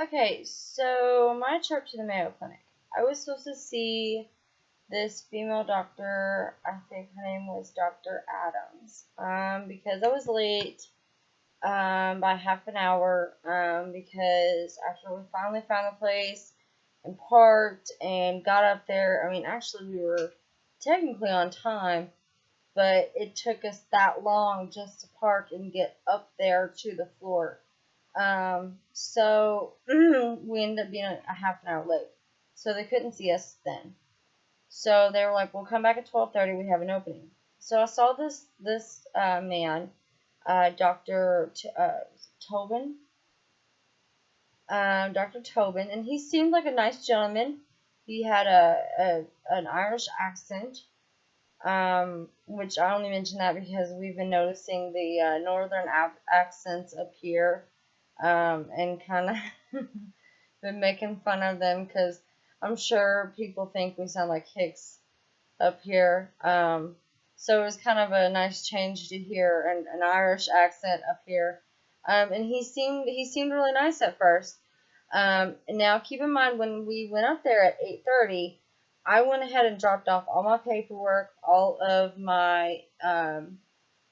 Okay, so my trip to the Mayo Clinic. I was supposed to see this female doctor. I think her name was Dr. Adams. Because I was late by half an hour. Because after we finally found the place and parked and got up there, I mean, actually we were technically on time, but it took us that long just to park and get up there to the floor. So we ended up being a half an hour late. So they couldn't see us then. So they were like, "We'll come back at 12:30. We have an opening." So I saw this man, Dr. Tobin, Dr. Tobin, and he seemed like a nice gentleman. He had an Irish accent, which I only mention that because we've been noticing the northern accents up here. And kind of been making fun of them because I'm sure people think we sound like Hicks up here. So it was kind of a nice change to hear an Irish accent up here. And he seemed really nice at first. Now keep in mind when we went up there at 8:30, I went ahead and dropped off all my paperwork, all of my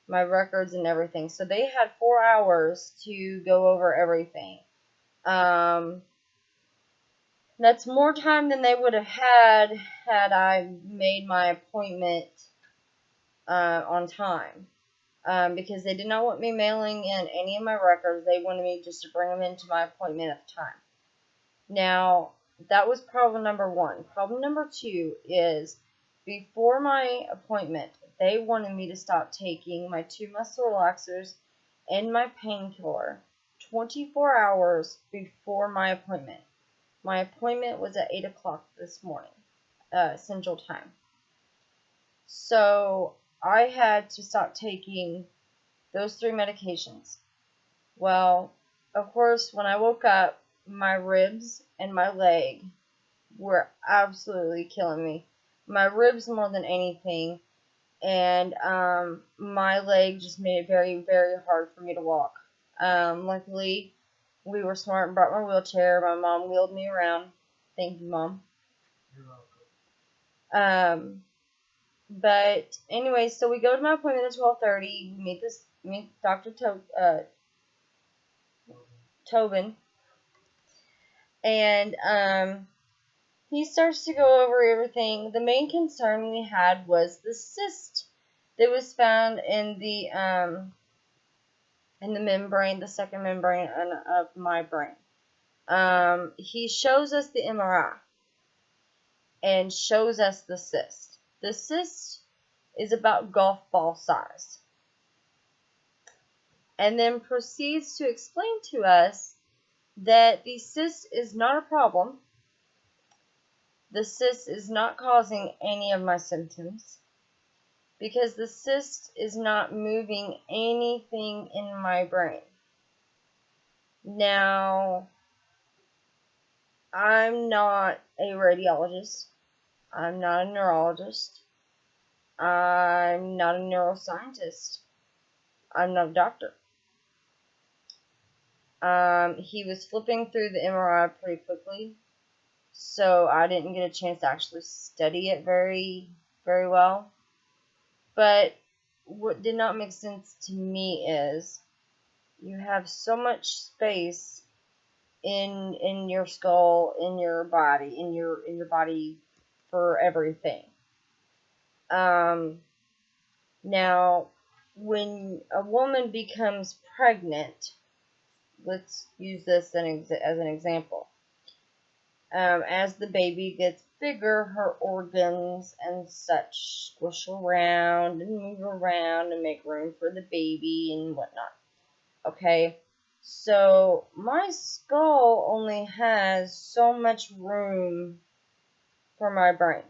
my records and everything. So they had 4 hours to go over everything. That's more time than they would have had I made my appointment on time. Because they did not want me mailing in any of my records. They wanted me just to bring them into my appointment at the time. Now, that was problem number one. Problem number two is before my appointment, they wanted me to stop taking my 2 muscle relaxers and my painkiller 24 hours before my appointment. My appointment was at 8 o'clock this morning, Central Time. So I had to stop taking those 3 medications. Well, of course, when I woke up, my ribs and my leg were absolutely killing me. My ribs more than anything, and my leg just made it very, very hard for me to walk. Luckily, we were smart and brought my wheelchair. My mom wheeled me around. Thank you, Mom. You're welcome. But anyway, so we go to my appointment at 12:30. We meet Dr. Tobin, and he starts to go over everything. The main concern we had was the cyst that was found in the membrane, the second membrane of my brain. He shows us the MRI and shows us the cyst. The cyst is about golf ball size. And then proceeds to explain to us that the cyst is not a problem. The cyst is not causing any of my symptoms because the cyst is not moving anything in my brain. Now, I'm not a radiologist. I'm not a neurologist. I'm not a neuroscientist. I'm not a doctor. He was flipping through the MRI pretty quickly, so I didn't get a chance to actually study it very, very well. But what did not make sense to me is you have so much space in your skull, in your body, in your body for everything. Now, when a woman becomes pregnant, let's use this as an example. As the baby gets bigger, her organs and such squish around and move around and make room for the baby and whatnot. Okay, so my skull only has so much room for my brain.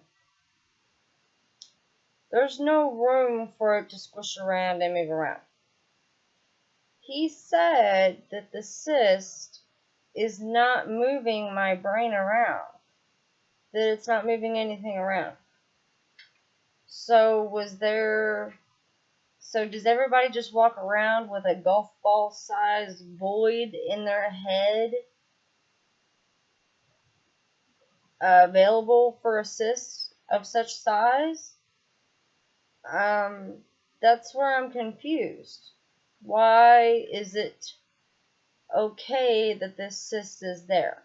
There's no room for it to squish around and move around. He said that the cyst is not moving my brain around, that it's not moving anything around. So does everybody just walk around with a golf ball sized void in their head available for a cyst of such size, that's where I'm confused. Why is it okay that this cyst is there?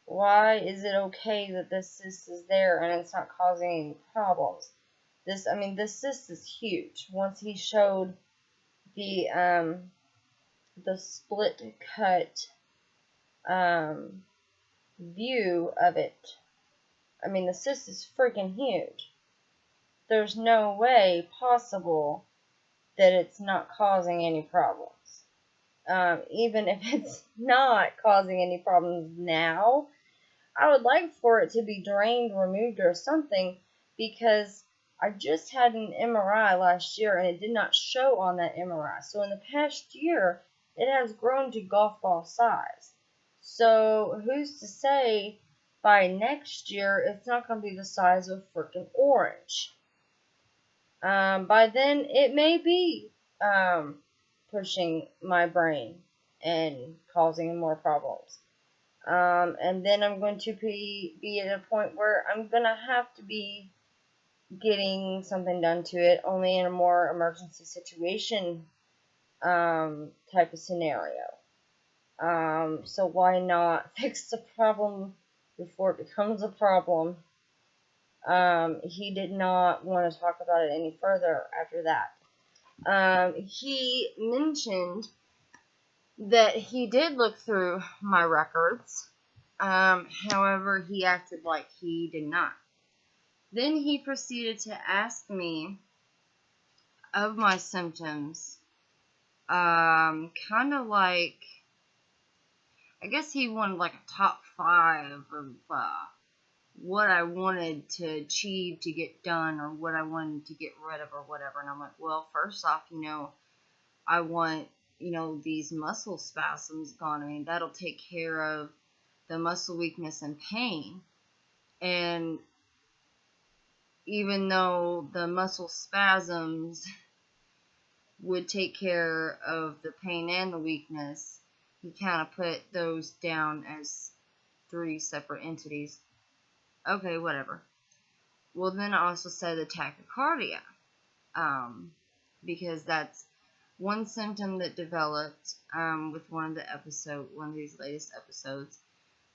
Why is it okay that this cyst is there and it's not causing any problems? This cyst is huge. Once he showed the split cut view of it, the cyst is freaking huge. There's no way possible that it's not causing any problems. Even if it's not causing any problems now, I would like for it to be drained, removed, or something, because I just had an MRI last year and it did not show on that MRI. So in the past year, it has grown to golf ball size. So who's to say by next year it's not going to be the size of a freaking orange? By then, it may be pushing my brain and causing more problems. And then I'm going to be at a point where I'm going to have to be getting something done to it, only in a more emergency situation type of scenario. So why not fix the problem before it becomes a problem? He did not want to talk about it any further after that. He mentioned that he did look through my records. However, he acted like he did not. Then he proceeded to ask me of my symptoms, kind of like, I guess he wanted like a top 5 of what I wanted to achieve, to get done, or what I wanted to get rid of, or whatever. And I'm like, well, first off, I want, these muscle spasms gone. That'll take care of the muscle weakness and pain. And even though the muscle spasms would take care of the pain and the weakness, he kind of put those down as 3 separate entities. Okay, whatever. Well, then I also said the tachycardia, because that's one symptom that developed with one of these latest episodes,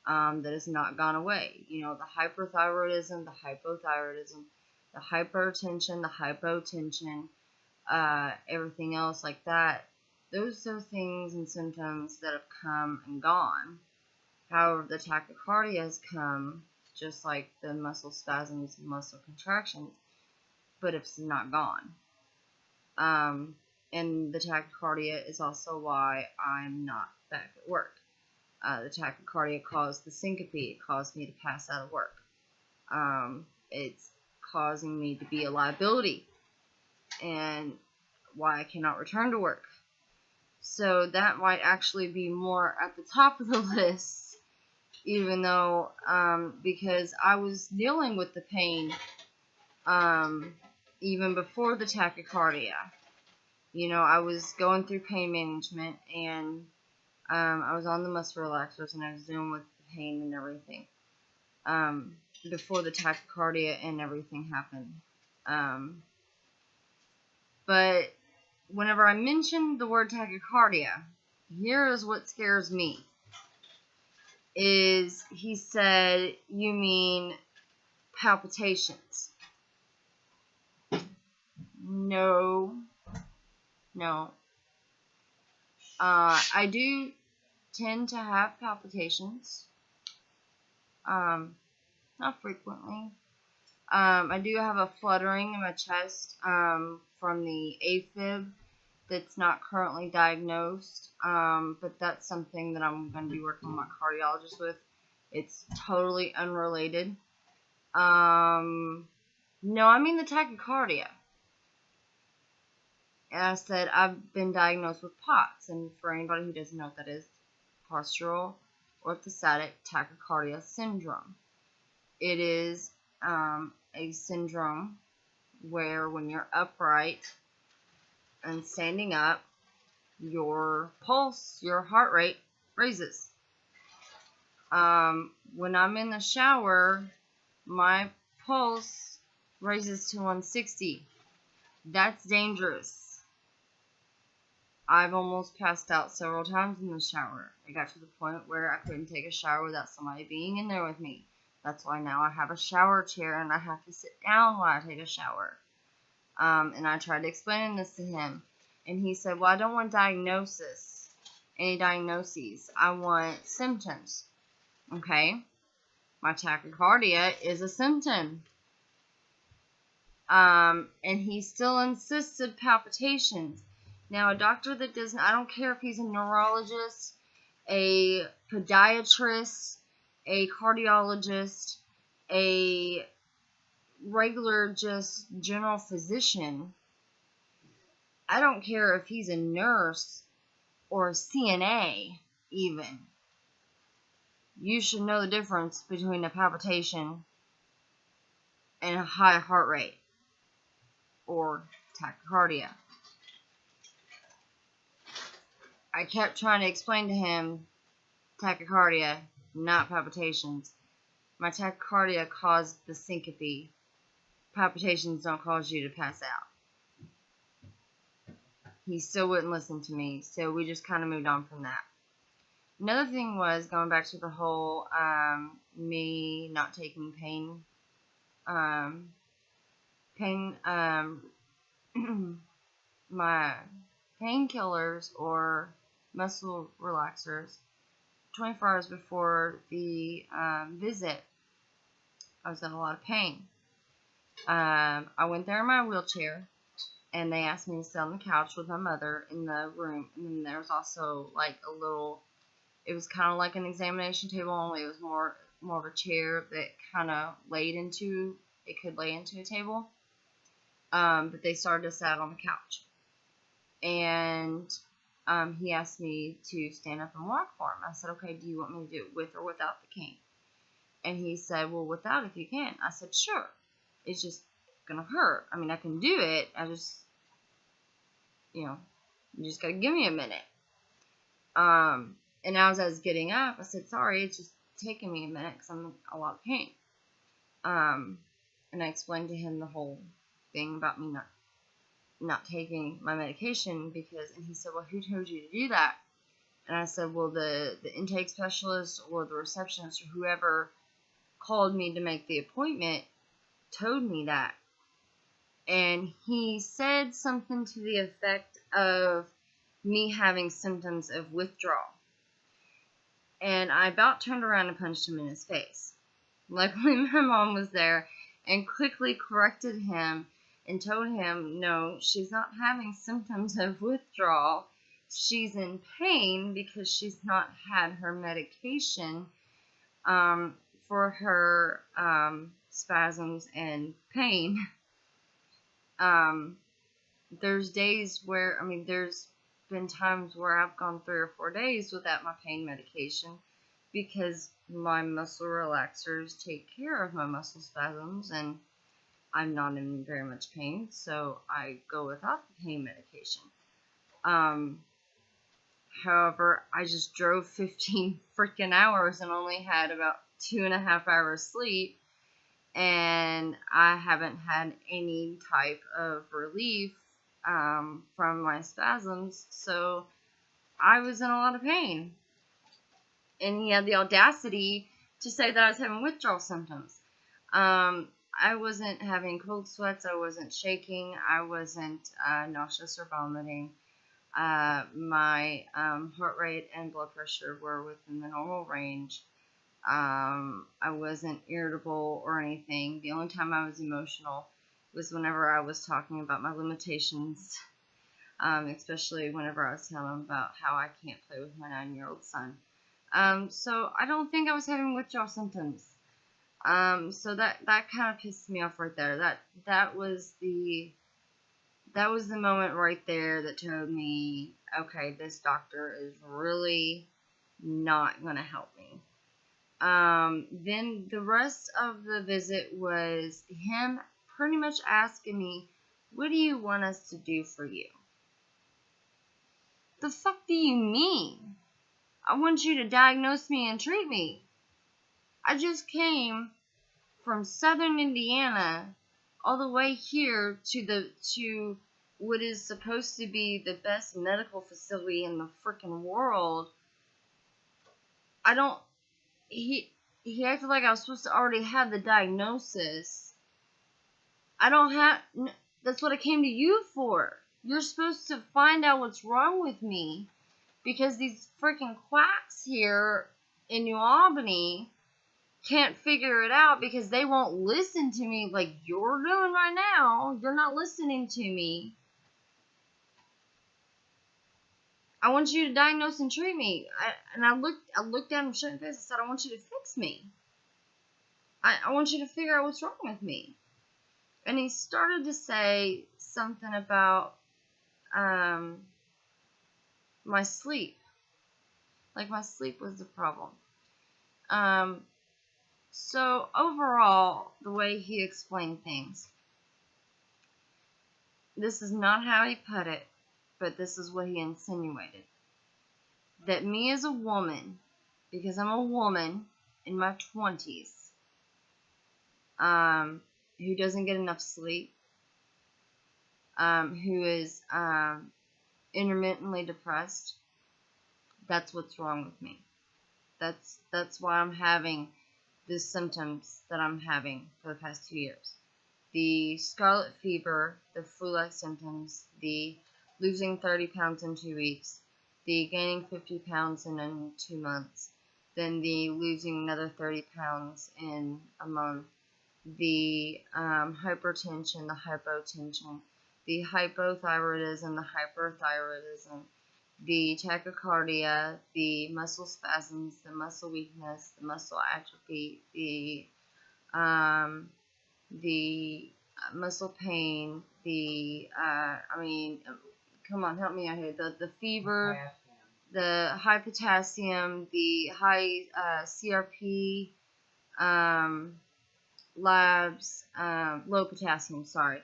that has not gone away. The hyperthyroidism, the hypothyroidism, the hypertension, the hypotension, everything else like that. Those are things and symptoms that have come and gone. However, the tachycardia has come just like the muscle spasms and muscle contractions, but it's not gone. And the tachycardia is also why I'm not back at work. The tachycardia caused the syncope. It caused me to pass out of work. It's causing me to be a liability, and why I cannot return to work. So that might actually be more at the top of the list, even though, because I was dealing with the pain, even before the tachycardia. I was going through pain management, and I was on the muscle relaxers, and I was dealing with the pain and everything, before the tachycardia and everything happened. But whenever I mentioned the word tachycardia, here is what scares me. He said, you mean palpitations? No. I do tend to have palpitations. Not frequently. I do have a fluttering in my chest from the AFib that's not currently diagnosed, but that's something that I'm going to be working with my cardiologist with. It's totally unrelated. No, I mean the tachycardia. And I said I've been diagnosed with POTS, and for anybody who doesn't know what that is, postural orthostatic tachycardia syndrome. It is a syndrome where when you're upright and standing up, your pulse, your heart rate raises. When I'm in the shower, my pulse raises to 160. That's dangerous. I've almost passed out several times in the shower. It got to the point where I couldn't take a shower without somebody being in there with me. That's why now I have a shower chair and I have to sit down while I take a shower. And I tried explaining this to him. And he said, well, I don't want any diagnoses. I want symptoms. Okay? My tachycardia is a symptom. And he still insisted palpitations. Now, a doctor that doesn't, I don't care if he's a neurologist, a podiatrist, a cardiologist, a regular just general physician. I don't care if he's a nurse or a CNA even. You should know the difference between a palpitation and a high heart rate or tachycardia. I kept trying to explain to him tachycardia, not palpitations. My tachycardia caused the syncope. Palpitations don't cause you to pass out. He still wouldn't listen to me, so we just kind of moved on from that. Another thing was going back to the whole me not taking my painkillers or muscle relaxers 24 hours before the visit. I was in a lot of pain. I went there in my wheelchair, and they asked me to sit on the couch with my mother in the room. And then there was also like a little, it was kind of like an examination table, only it was more of a chair that kind of could lay into a table. But they started us out on the couch. And he asked me to stand up and walk for him. I said, okay, do you want me to do it with or without the cane? And he said, well, without if you can. I said, sure. It's just going to hurt. I mean, I can do it. I just, you just got to give me a minute. And as I was getting up, I said, sorry, it's just taking me a minute because I'm in a lot of pain. And I explained to him the whole thing about me not taking my medication and he said, well, who told you to do that? And I said, well, the intake specialist or the receptionist or whoever called me to make the appointment told me that. And he said something to the effect of me having symptoms of withdrawal. And I about turned around and punched him in his face. Luckily, my mom was there and quickly corrected him and told him, no, she's not having symptoms of withdrawal. She's in pain because she's not had her medication for her spasms and pain. There's days where, there's been times where I've gone 3 or 4 days without my pain medication because my muscle relaxers take care of my muscle spasms and I'm not in very much pain, so I go without the pain medication. However, I just drove 15 freaking hours and only had about 2.5 hours sleep, and I haven't had any type of relief from my spasms, so I was in a lot of pain. And he had the audacity to say that I was having withdrawal symptoms. I wasn't having cold sweats, I wasn't shaking, I wasn't nauseous or vomiting. My heart rate and blood pressure were within the normal range. I wasn't irritable or anything. The only time I was emotional was whenever I was talking about my limitations, especially whenever I was telling him about how I can't play with my 9-year-old son. So I don't think I was having withdrawal symptoms. So that kind of pissed me off right there. That was the moment right there that told me, okay, this doctor is really not going to help me. Then the rest of the visit was him pretty much asking me, what do you want us to do for you? The fuck do you mean? I want you to diagnose me and treat me. I just came from southern Indiana all the way here to what is supposed to be the best medical facility in the freaking world. He acted like I was supposed to already have the diagnosis. I don't have, that's what I came to you for. You're supposed to find out what's wrong with me, because these freaking quacks here in New Albany can't figure it out because they won't listen to me like you're doing right now. You're not listening to me. I want you to diagnose and treat me. I looked at him straight in the face. I said, I want you to fix me. I want you to figure out what's wrong with me. And he started to say something about my sleep. Like my sleep was the problem. So overall, the way he explained things, this is not how he put it, but this is what he insinuated. That me as a woman, because I'm a woman in my 20s, who doesn't get enough sleep, who is intermittently depressed, that's what's wrong with me. That's why I'm having the symptoms that I'm having for the past 2 years. The scarlet fever, the flu-like symptoms, the losing 30 pounds in 2 weeks, the gaining 50 pounds in 2 months, then the losing another 30 pounds in a month, the hypertension, the hypotension, the hypothyroidism, the hyperthyroidism, the tachycardia, the muscle spasms, the muscle weakness, the muscle atrophy, the muscle pain, come on, help me out here. The fever, the high potassium, the high CRP labs, low potassium, sorry.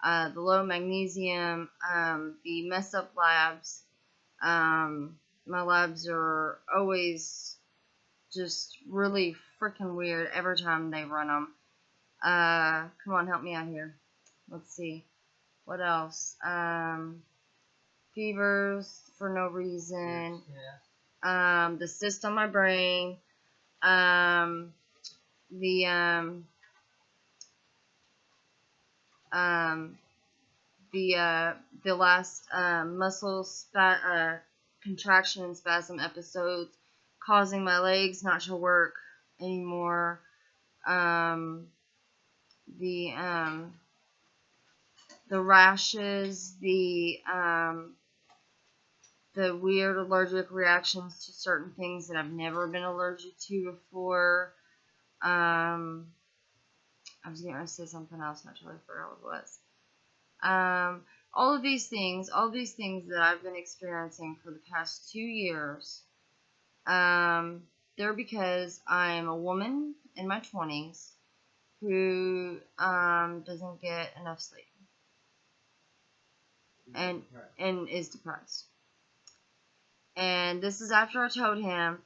The low magnesium, the mess up labs. My labs are always just really freaking weird every time they run them. Come on, help me out here. Let's see. What else? Fevers for no reason. The cyst on my brain. The last muscle contraction and spasm episodes causing my legs not to work anymore. The rashes, the weird allergic reactions to certain things that I've never been allergic to before. I was going to say something else, and I totally forgot what it was. All of these things that I've been experiencing for the past 2 years, they're because I'm a woman in my 20s who doesn't get enough sleep and is depressed. And this is after I told him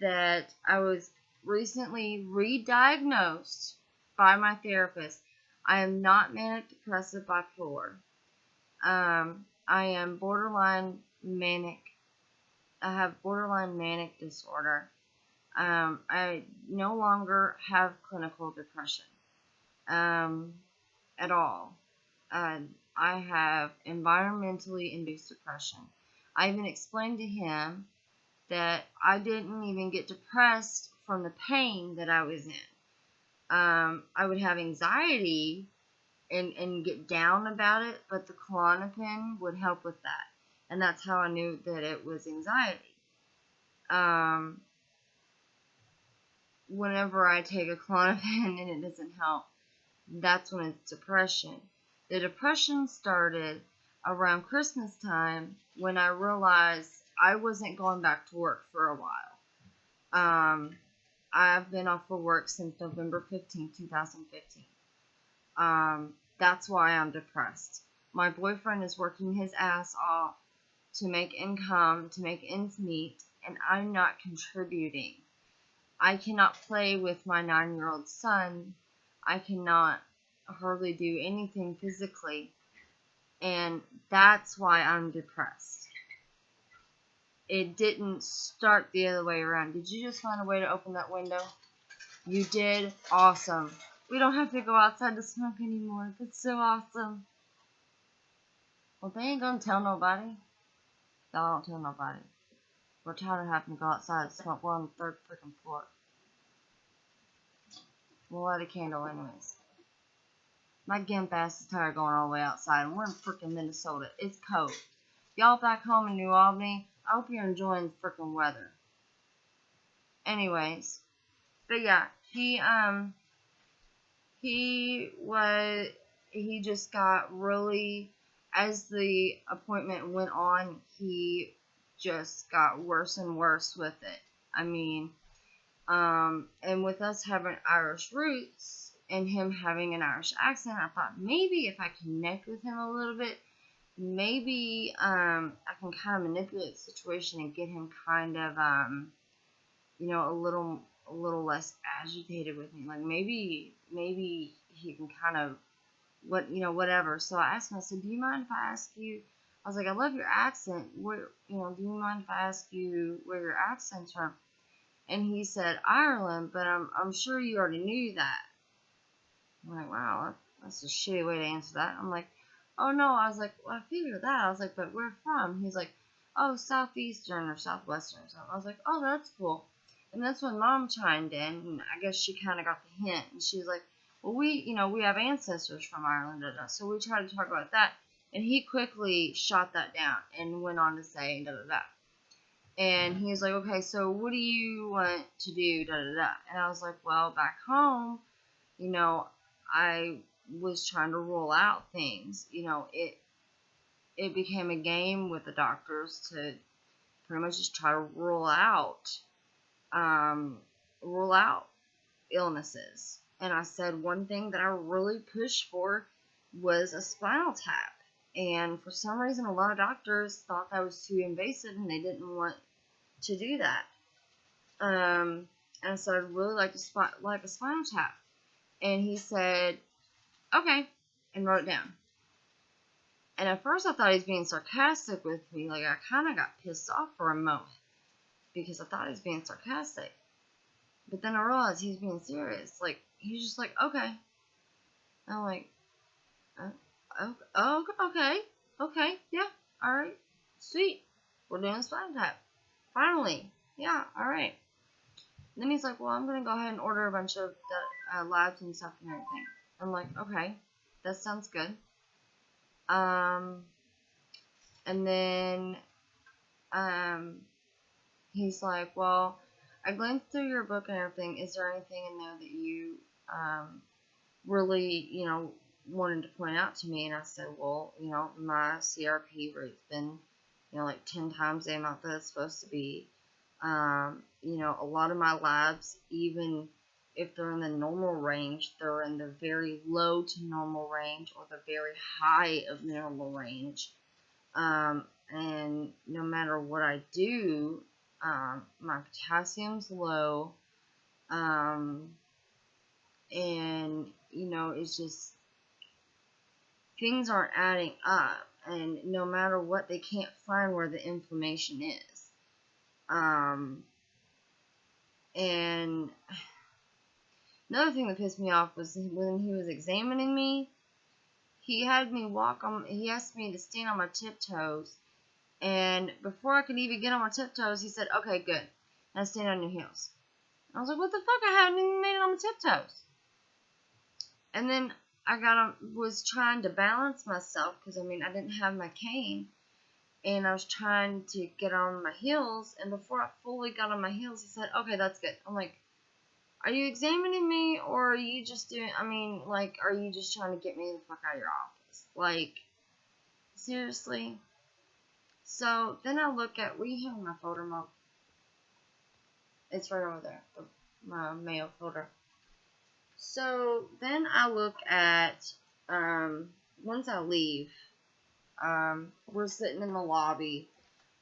that I was recently re-diagnosed by my therapist. I am not manic depressive bipolar. I am borderline manic. I have borderline manic disorder. I no longer have clinical depression at all. I have environmentally induced depression. I even explained to him that I didn't even get depressed from the pain that I was in. I would have anxiety and get down about it, but the Klonopin would help with that. And that's how I knew that it was anxiety. Whenever I take a Klonopin and it doesn't help, that's when it's depression. The depression started around Christmas time when I realized I wasn't going back to work for a while. I've been off of work since November 15, 2015. That's why I'm depressed. My boyfriend is working his ass off to make income, to make ends meet, and I'm not contributing. I cannot play with my 9-year-old son. I cannot hardly do anything physically. And that's why I'm depressed. It didn't start the other way around. Did you just find a way to open that window? You did? Awesome. We don't have to go outside to smoke anymore. That's so awesome. Well, they ain't gonna tell nobody. Y'all don't tell nobody. We're tired of having to go outside and smoke. We're on the 3rd freaking floor. We'll light a candle anyways. My gimp ass is tired of going all the way outside, and we're in freaking Minnesota. It's cold. Y'all back home in New Albany, I hope you're enjoying the freaking weather. Anyways, but yeah, he just got really, as the appointment went on, he just got worse and worse with it. I mean, and with us having Irish roots and him having an Irish accent, I thought maybe if I connect with him a little bit, maybe I can kind of manipulate the situation and get him kind of a little less agitated with me. Like maybe he can kind of whatever. So I asked him. I said, "Do you mind if I ask you?" I was like, "I love your accent. Where do you mind if I ask you where your accent's from?" And he said Ireland, but I'm sure you already knew that. I'm like, wow, that's a shitty way to answer that. I'm like, oh no. I was like, well, I figured that. I was like, but where from? He's like, oh, southeastern or southwestern or something. I was like, oh, that's cool. And that's when Mom chimed in, and I guess she kind of got the hint. And she was like, well, we have ancestors from Ireland, so we tried to talk about that. And he quickly shot that down and went on to say da da da. And he was like, okay, so what do you want to do, da da da. And I was like, well, back home, I was trying to rule out things. It became a game with the doctors to pretty much just try to rule out illnesses. And I said one thing that I really pushed for was a spinal tap. And for some reason, a lot of doctors thought that was too invasive and they didn't want to do that. And so I'd really like a spinal tap. And he said, okay, and wrote it down. And at first I thought he was being sarcastic with me. Like, I kind of got pissed off for a moment because I thought he was being sarcastic. But then I realized he's being serious. Like, he's just like, okay. I'm like, okay, yeah, all right, sweet. We're doing a spinal tap. Finally, yeah, all right. And then he's like, well, I'm going to go ahead and order a bunch of labs and stuff and everything. I'm like, okay, that sounds good. And then he's like, well, I glanced through your book and everything. Is there anything in there that you really, wanted to point out to me? And I said, well, my CRP rate's been, like 10 times the amount that it's supposed to be. A lot of my labs, even if they're in the normal range, they're in the very low to normal range or the very high of normal range. And no matter what I do, my potassium's low. And, it's just, things aren't adding up. And no matter what, they can't find where the inflammation is. And another thing that pissed me off was when he was examining me, he asked me to stand on my tiptoes, and before I could even get on my tiptoes, he said, okay, good, now stand on your heels. I was like, what the fuck, I haven't even made it on my tiptoes. And then I was trying to balance myself, because, I didn't have my cane, and I was trying to get on my heels, and before I fully got on my heels, he said, okay, that's good. I'm like, are you examining me, or are you just are you just trying to get me the fuck out of your office? Like, seriously? So, then I look at, what do you have in my folder, Mom? It's right over there, my Mayo folder. So, then I look at, once I leave, we're sitting in the lobby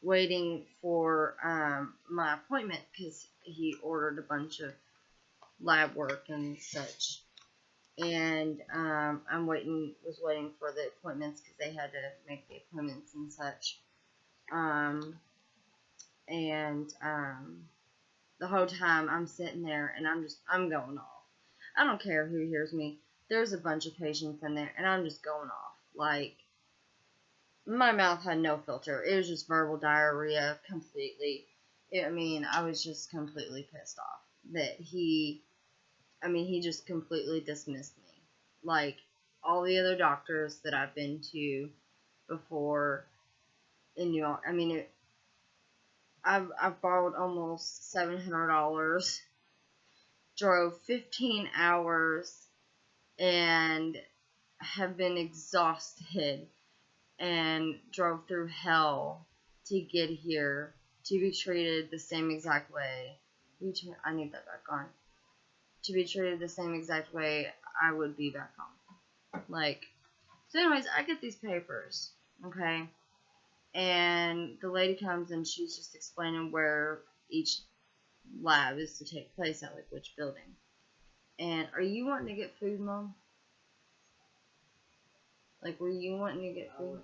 waiting for my appointment because he ordered a bunch of lab work and such. And was waiting for the appointments because they had to make the appointments and such. The whole time I'm sitting there and I'm going off. I don't care who hears me. There's a bunch of patients in there and I'm just going off. Like, my mouth had no filter. It was just verbal diarrhea completely. I was just completely pissed off that he just completely dismissed me. Like, all the other doctors that I've been to before in New York, I've borrowed almost $700, drove 15 hours, and have been exhausted, and drove through hell to get here to be treated the same exact way. I need that back on. To be treated the same exact way I would be back home. Like, so anyways, I get these papers, okay? And the lady comes and she's just explaining where each lab is to take place at, like, which building. And are you wanting to get food, Mom? Like, were you wanting to get food?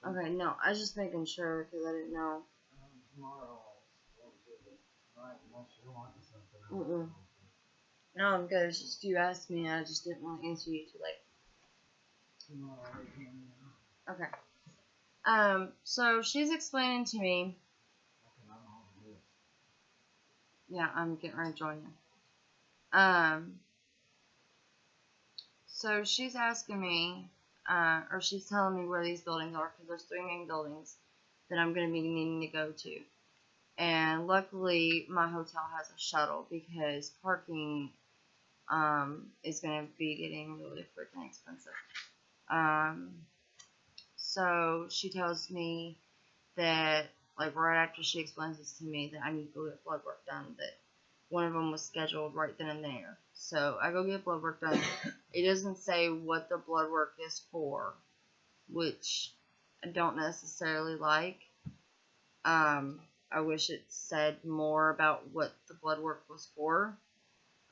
Okay, no, I was just making sure because I didn't know. Tomorrow, unless you're wanting something. No, I'm good. It's just you asked me, and I just didn't want to answer you too late. Okay. So she's explaining to me. Yeah, I'm getting ready to join you. So she's asking me, or she's telling me where these buildings are, because there's 3 main buildings that I'm going to be needing to go to. And luckily, my hotel has a shuttle because parking is going to be getting really freaking expensive. So she tells me that, like, right after she explains this to me, that I need to go get blood work done, that one of them was scheduled right then and there. So I go get blood work done. It doesn't say what the blood work is for, which I don't necessarily like. I wish it said more about what the blood work was for.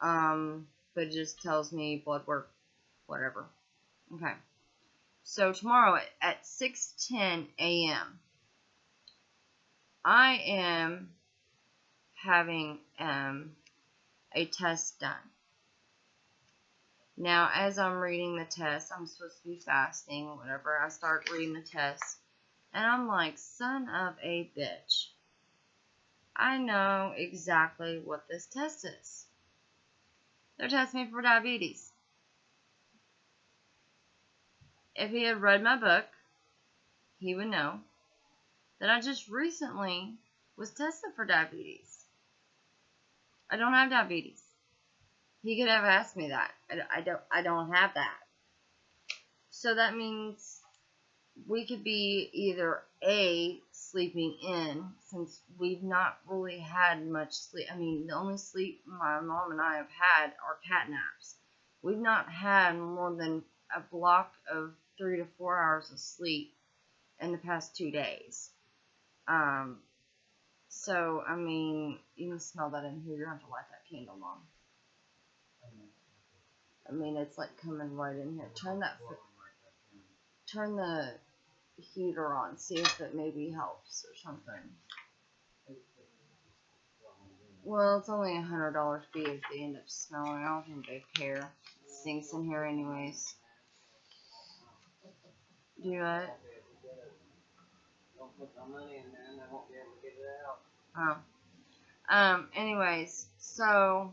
But it just tells me blood work, whatever. Okay. So tomorrow at 6:10 a.m., I am having a test done. Now, as I'm reading the test, I'm supposed to be fasting or whatever. I start reading the test, and I'm like, son of a bitch. I know exactly what this test is. They're testing me for diabetes. If he had read my book, he would know that I just recently was tested for diabetes. I don't have diabetes. He could have asked me that. I don't have that. So that means we could be either A, sleeping in, since we've not really had much sleep. The only sleep my mom and I have had are cat naps. We've not had more than a block of 3 to 4 hours of sleep in the past 2 days. So, you can smell that in here. You're going to have to light that candle, Mom. It's like coming right in here. Turn the heater on. See if it maybe helps or something. Well, it's only $100 fee if they end up smelling. I don't think they care. It stinks in here anyways. Do what? Don't put no money in there and they won't be able to get it out. Oh. Anyways, so,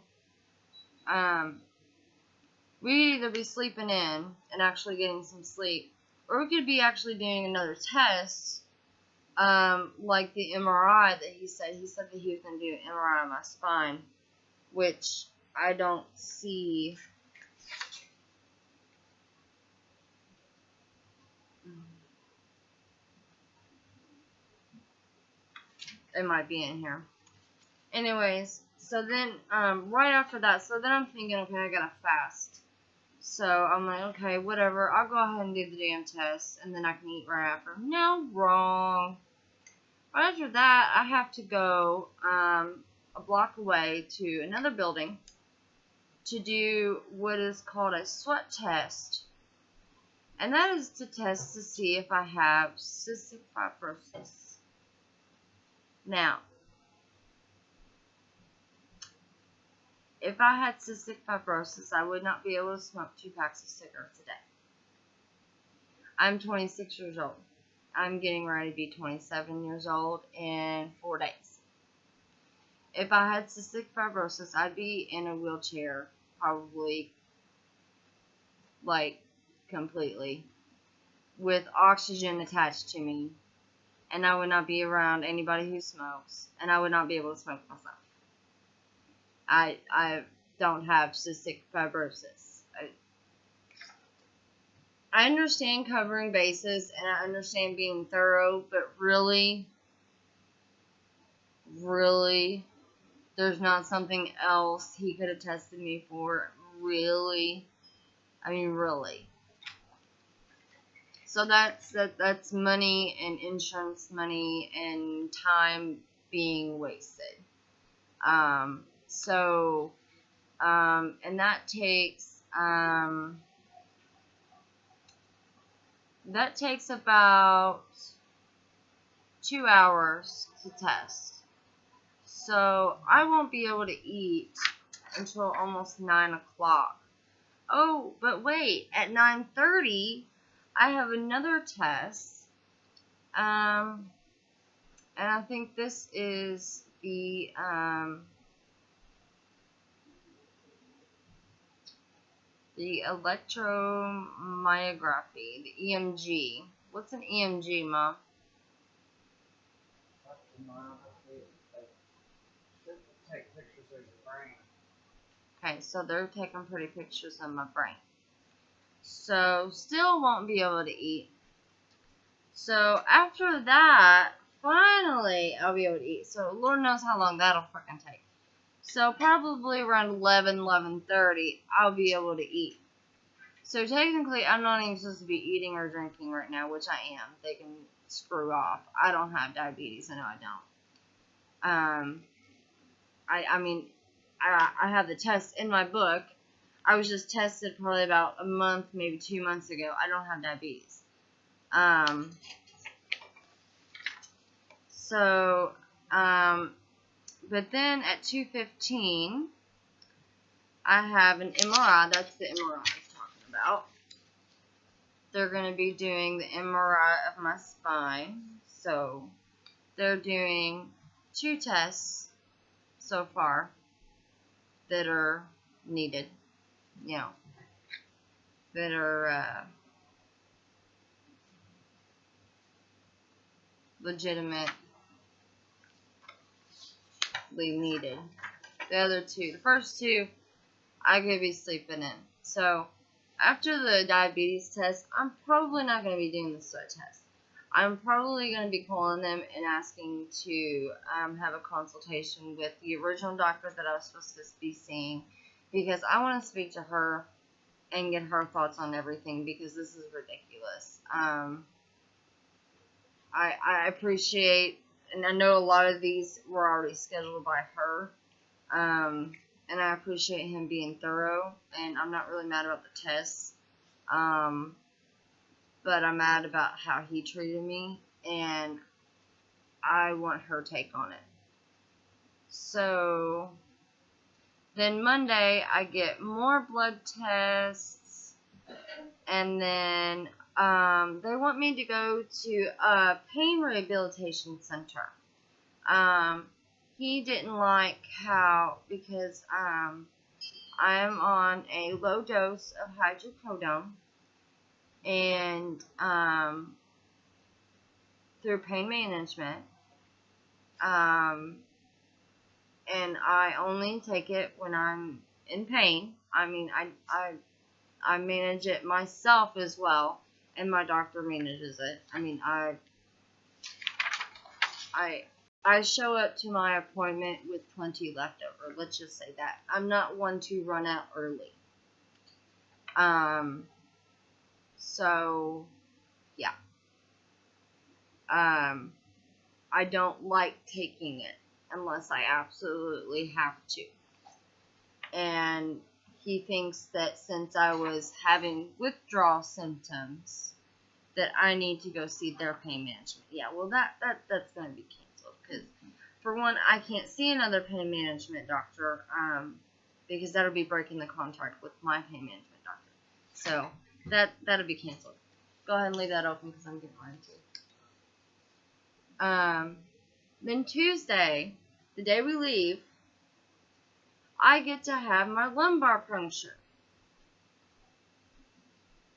we could either be sleeping in and actually getting some sleep, or we could be actually doing another test, like the MRI that he said. He said that he was going to do an MRI on my spine, which I don't see. It might be in here. Anyways, so then, right after that, so then I'm thinking, okay, I gotta fast. So I'm like, okay, whatever. I'll go ahead and do the damn test, and then I can eat right after. No, wrong. Right after that, I have to go a block away to another building to do what is called a sweat test. And that is to test to see if I have cystic fibrosis. Now, if I had cystic fibrosis, I would not be able to smoke 2 packs of cigarettes a day. I'm 26 years old. I'm getting ready to be 27 years old in 4 days. If I had cystic fibrosis, I'd be in a wheelchair, probably, like, completely, with oxygen attached to me, and I would not be around anybody who smokes, and I would not be able to smoke myself. I don't have cystic fibrosis. I understand covering bases, and I understand being thorough, but really, there's not something else he could have tested me for. Really. I mean, really. So that's money and insurance money and time being wasted. And that takes about 2 hours to test. So I won't be able to eat until almost 9 o'clock. Oh, but wait, at 9:30, I have another test. And I think this is the electromyography, the EMG. What's an EMG, Mom? Take pictures of your brain. Okay, so they're taking pretty pictures of my brain. So, still won't be able to eat. So, after that, finally, I'll be able to eat. So, Lord knows how long that'll frickin' take. So, probably around 11:30, I'll be able to eat. So, technically, I'm not even supposed to be eating or drinking right now, which I am. They can screw off. I don't have diabetes. I know I don't. I have the test in my book. I was just tested probably about a month, maybe 2 months ago. I don't have diabetes. But then at 2:15, I have an MRI. That's the MRI I was talking about. They're going to be doing the MRI of my spine. So they're doing 2 tests so far that are needed, that are legitimately needed. The other 2, the first 2, I could be sleeping in. So after the diabetes test, I'm probably not going to be doing the sweat test. I'm probably going to be calling them and asking to have a consultation with the original doctor that I was supposed to be seeing, because I want to speak to her and get her thoughts on everything, because this is ridiculous. I appreciate, and I know a lot of these were already scheduled by her, and I appreciate him being thorough, and I'm not really mad about the tests, but I'm mad about how he treated me, and I want her take on it. So then Monday, I get more blood tests, and then they want me to go to a pain rehabilitation center. He didn't like how, because I am on a low dose of hydrocodone, and through pain management, and I only take it when I'm in pain. I mean, I manage it myself as well, and my doctor manages it. I mean, I show up to my appointment with plenty left over. Let's just say that. I'm not one to run out early. So, yeah. I don't like taking it unless I absolutely have to. And he thinks that since I was having withdrawal symptoms, that I need to go see their pain management. Yeah, well, that's going to be canceled because, for one, I can't see another pain management doctor because that'll be breaking the contract with my pain management doctor. So that'll be canceled. Go ahead and leave that open because I'm getting ready to. Then Tuesday, the day we leave, I get to have my lumbar puncture.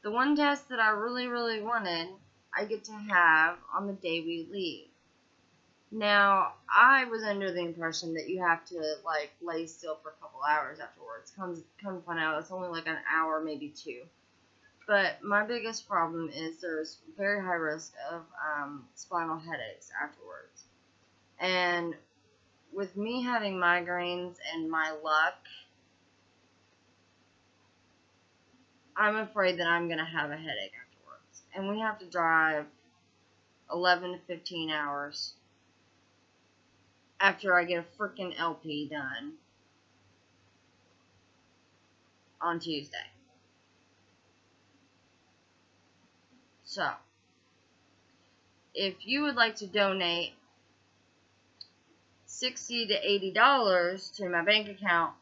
The one test that I really, really wanted, I get to have on the day we leave. Now, I was under the impression that you have to, like, lay still for a couple hours afterwards. Come to find out, it's only like an hour, maybe two. But my biggest problem is there's very high risk of spinal headaches afterwards. And with me having migraines and my luck, I'm afraid that I'm going to have a headache afterwards. And we have to drive 11 to 15 hours after I get a freaking LP done on Tuesday. So, if you would like to donate $60 to $80 to my bank account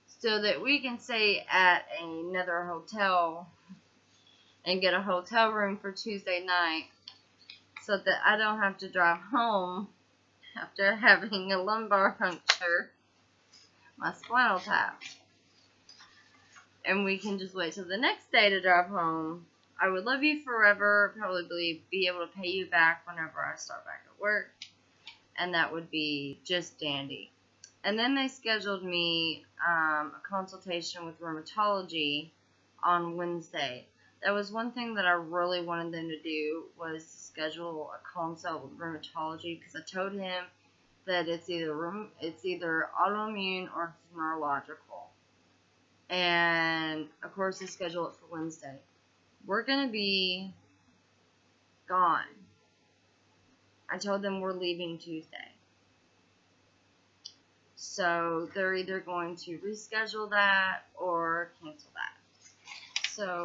so that we can stay at another hotel and get a hotel room for Tuesday night so that I don't have to drive home after having a lumbar puncture, my spinal tap, and we can just wait till the next day to drive home, I would love you forever, probably be able to pay you back whenever I start back at work, and that would be just dandy. And then they scheduled me a consultation with rheumatology on Wednesday. That was one thing that I really wanted them to do, was schedule a consult with rheumatology, because I told him that it's either autoimmune or it's neurological. And of course they scheduled it for Wednesday. We're gonna be gone. I told them we're leaving Tuesday. So they're either going to reschedule that or cancel that. So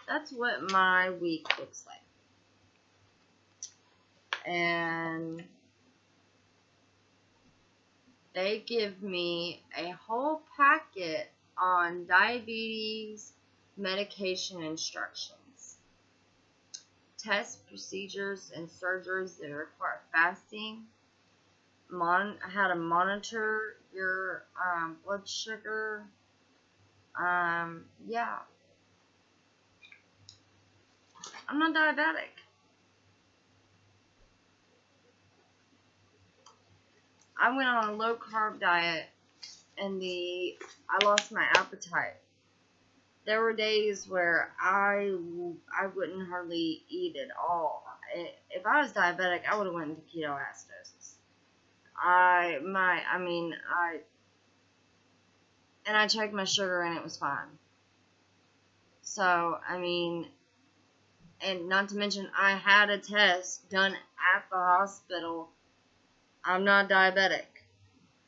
that's what my week looks like. And they give me a whole packet on diabetes medication instructions, tests, procedures, and surgeries that require fasting, how to monitor your blood sugar. Yeah. I'm not diabetic. I went on a low carb diet and I lost my appetite. There were days where I wouldn't hardly eat at all. If I was diabetic, I would have went into ketoacidosis. And I checked my sugar and it was fine. So, and not to mention, I had a test done at the hospital. I'm not diabetic.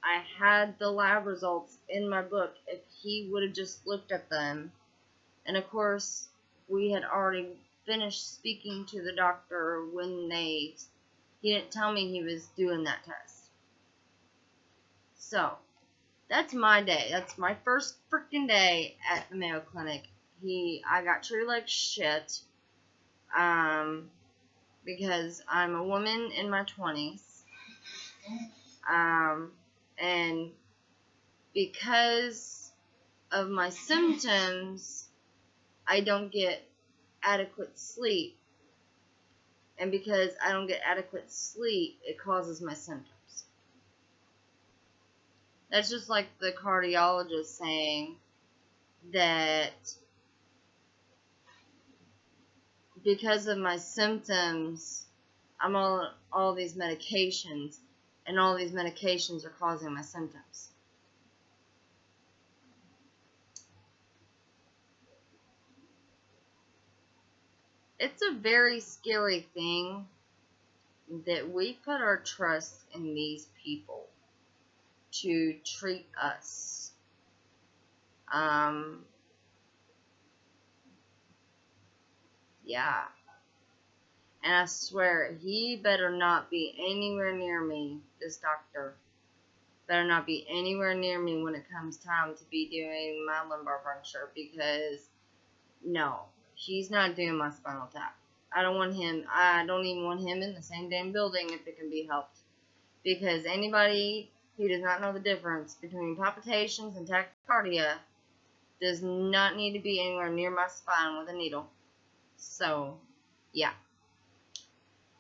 I had the lab results in my book if he would have just looked at them. And of course, we had already finished speaking to the doctor when he didn't tell me he was doing that test. So, that's my day. That's my first freaking day at the Mayo Clinic. I got treated like shit, because I'm a woman in my 20s, and because of my symptoms, I don't get adequate sleep, and because I don't get adequate sleep, it causes my symptoms. That's just like the cardiologist saying that because of my symptoms, I'm on all these medications, and all these medications are causing my symptoms. it's a very scary thing that we put our trust in these people to treat us. Yeah. And I swear, he better not be anywhere near me, this doctor. Better not be anywhere near me when it comes time to be doing my lumbar puncture, because, no, he's not doing my spinal tap. I don't want him, I don't even want him in the same damn building if it can be helped. Because anybody who does not know the difference between palpitations and tachycardia does not need to be anywhere near my spine with a needle. So, yeah.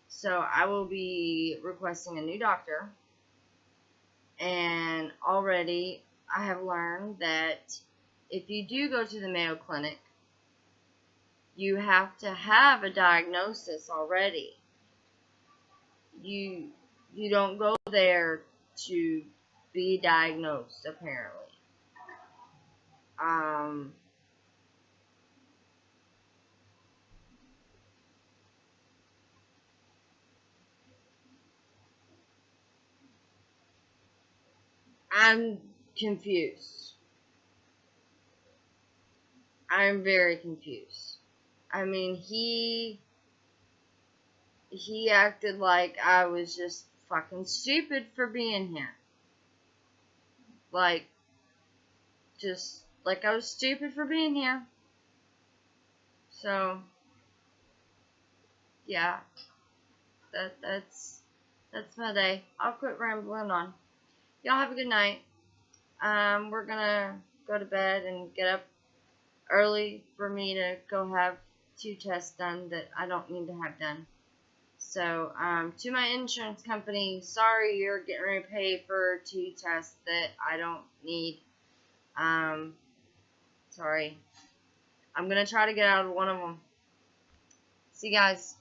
So, I will be requesting a new doctor. And already I have learned that if you do go to the Mayo Clinic, you have to have a diagnosis already. You don't go there to be diagnosed, apparently. I'm confused. I'm very confused. I mean, he acted like I was just fucking stupid for being here. Like, just like I was stupid for being here. So, yeah, that's my day. I'll quit rambling on. Y'all have a good night. We're gonna go to bed and get up early for me to go have 2 tests done that I don't need to have done. So, to my insurance company, sorry you're getting ready to pay for 2 tests that I don't need. Sorry. I'm gonna try to get out of one of them. See you guys.